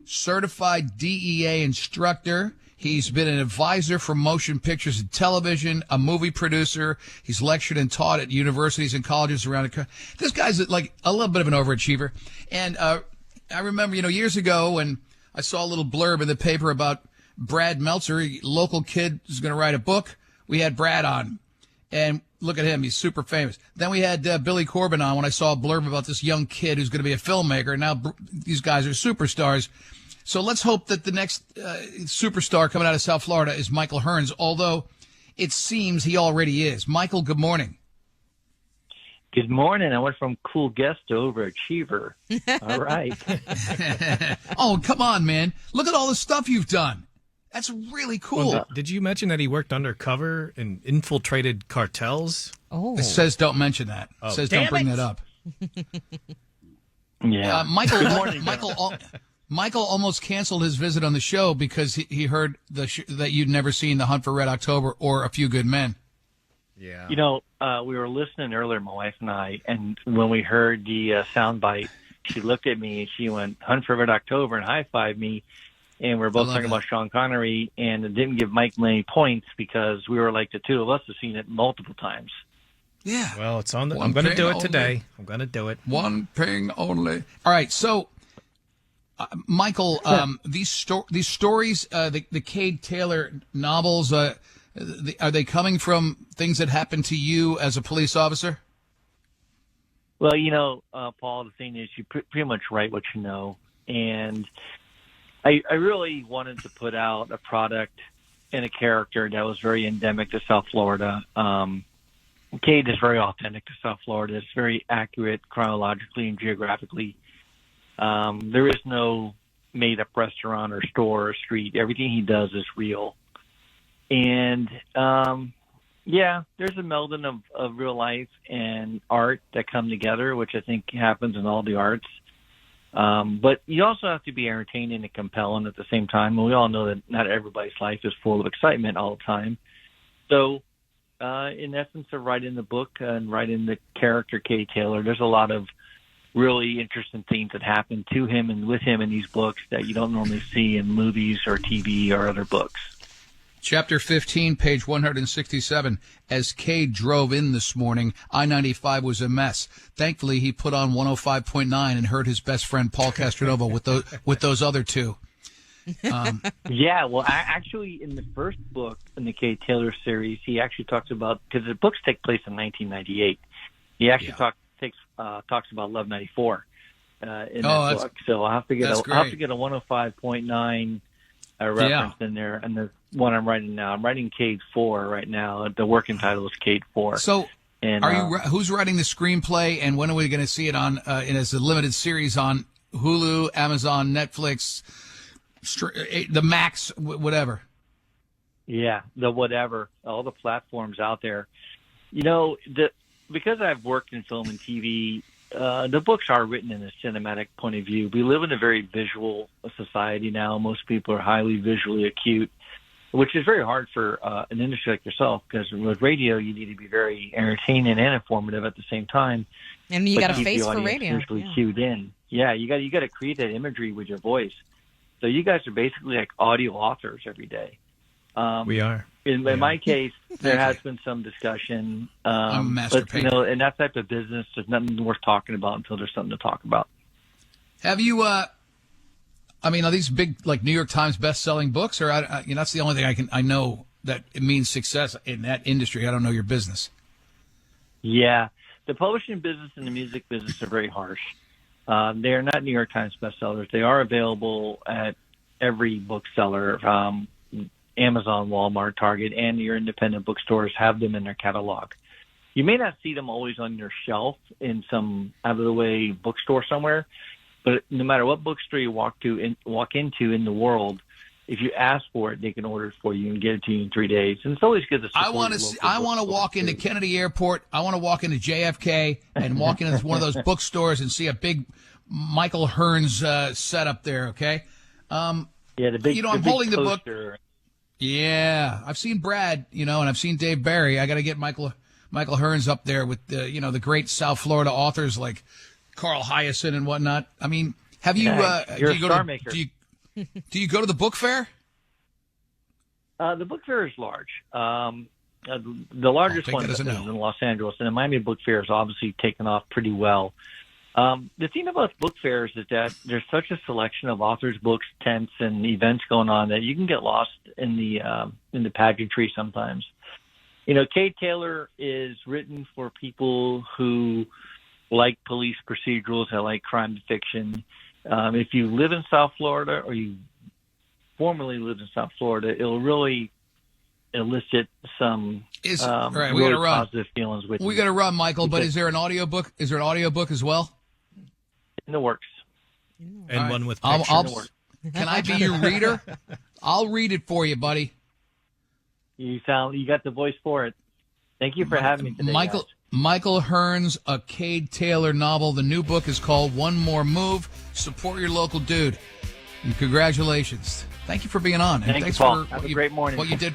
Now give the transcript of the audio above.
certified DEA instructor. He's been an advisor for motion pictures and television, a movie producer. He's lectured and taught at universities and colleges around the country. This guy's like a little bit of an overachiever. And I remember, years ago when I saw a little blurb in the paper about Brad Meltzer, a local kid who's going to write a book. We had Brad on. And look at him. He's super famous. Then we had Billy Corbin on when I saw a blurb about this young kid who's going to be a filmmaker. Now these guys are superstars. So let's hope that the next superstar coming out of South Florida is Michael Hearns, although it seems he already is. Michael, good morning. Good morning. I went from cool guest to overachiever. All right. Oh, come on, man. Look at all the stuff you've done. That's really cool. Well, did you mention that he worked undercover and infiltrated cartels? Oh. It says don't mention that. It says don't bring that up. Yeah. Michael almost canceled his visit on the show because he heard that you'd never seen The Hunt for Red October or A Few Good Men. Yeah. We were listening earlier, my wife and I, and when we heard the soundbite, she looked at me and she went, Hunt for Red October, and high-fived me. And we were both talking about Sean Connery, and it didn't give Mike many points because we were like the two of us have seen it multiple times. Yeah. Well, it's on I'm going to do it today. I'm going to do it. One ping only. All right. So, Michael, these stories, the Cade Taylor novels, are they coming from things that happened to you as a police officer? Well, Paul, the thing is you pretty much write what you know. And I really wanted to put out a product and a character that was very endemic to South Florida. Cade is very authentic to South Florida. It's very accurate chronologically and geographically. There is no made-up restaurant or store or street. Everything he does is real. And, there's a melding of real life and art that come together, which I think happens in all the arts. But you also have to be entertaining and compelling at the same time. And we all know that not everybody's life is full of excitement all the time. So, in essence of writing the book and writing the character Cade Taylor, there's a lot of really interesting things that happen to him and with him in these books that you don't normally see in movies or TV or other books. Chapter 15, page 167. As Cade drove in this morning, I-95 was a mess. Thankfully, he put on 105.9 and heard his best friend Paul Castronovo with those other two. Actually, in the first book in the Cade Taylor series, he actually talks about, because the books take place in 1998. He actually talks about Love 94 in that book. So I'll have to get a 105.9 reference in there, and the one I'm writing now. I'm writing Cade 4 right now. The working title is Cade 4. So, who's writing the screenplay, and when are we going to see it on as a limited series on Hulu, Amazon, Netflix, the Max, whatever? Yeah, the whatever, all the platforms out there. Because I've worked in film and TV, the books are written in a cinematic point of view. We live in a very visual society now. Most people are highly visually acute, which is very hard for an industry like yourself, because with radio, you need to be very entertaining and informative at the same time. And you got a face for radio. Visually cued in. Yeah, you got to create that imagery with your voice. So you guys are basically like audio authors every day. We are. In my case, there has been some discussion. I'm a master painter. In that type of business, there's nothing worth talking about until there's something to talk about. Have you, are these big, like, New York Times best-selling books? Or, that's the only thing I know that it means success in that industry. I don't know your business. Yeah. The publishing business and the music business are very harsh. They are not New York Times bestsellers. They are available at every bookseller, Amazon, Walmart, Target, and your independent bookstores have them in their catalog. You may not see them always on your shelf in some out-of-the-way bookstore somewhere, but no matter what bookstore you walk into in the world, if you ask for it, they can order it for you and get it to you in 3 days. And it's always good to support. I want to walk into Kennedy Airport. I want to walk into JFK and walk into one of those bookstores and see a big Michael Hearns setup there. Okay. The big. I'm holding poster. The book. Yeah, I've seen Brad, and I've seen Dave Barry. I got to get Michael Hearns up there with the great South Florida authors like Carl Hyacin and whatnot. I mean, have you? You're a star maker. Do you go to the book fair? The book fair is large. The largest one is in Los Angeles, and the Miami Book Fair is obviously taken off pretty well. The thing about book fairs is that there's such a selection of authors' books, tents, and events going on that you can get lost in the pageantry sometimes. You know, Cade Taylor is written for people who like police procedurals, that like crime fiction. If you live in South Florida or you formerly lived in South Florida, it'll really elicit some really positive feelings with you. We got to run, Michael, but is there an audiobook? Is there an audiobook as well? In the works. And one with pictures. Can I be your reader? I'll read it for you, buddy. You got the voice for it. Thank you for having me today, guys. Michael Hearns, a Cade Taylor novel. The new book is called One More Move. Support your local dude. And congratulations. Thank you for being on. Thanks you, Paul. for Have a great morning. What you did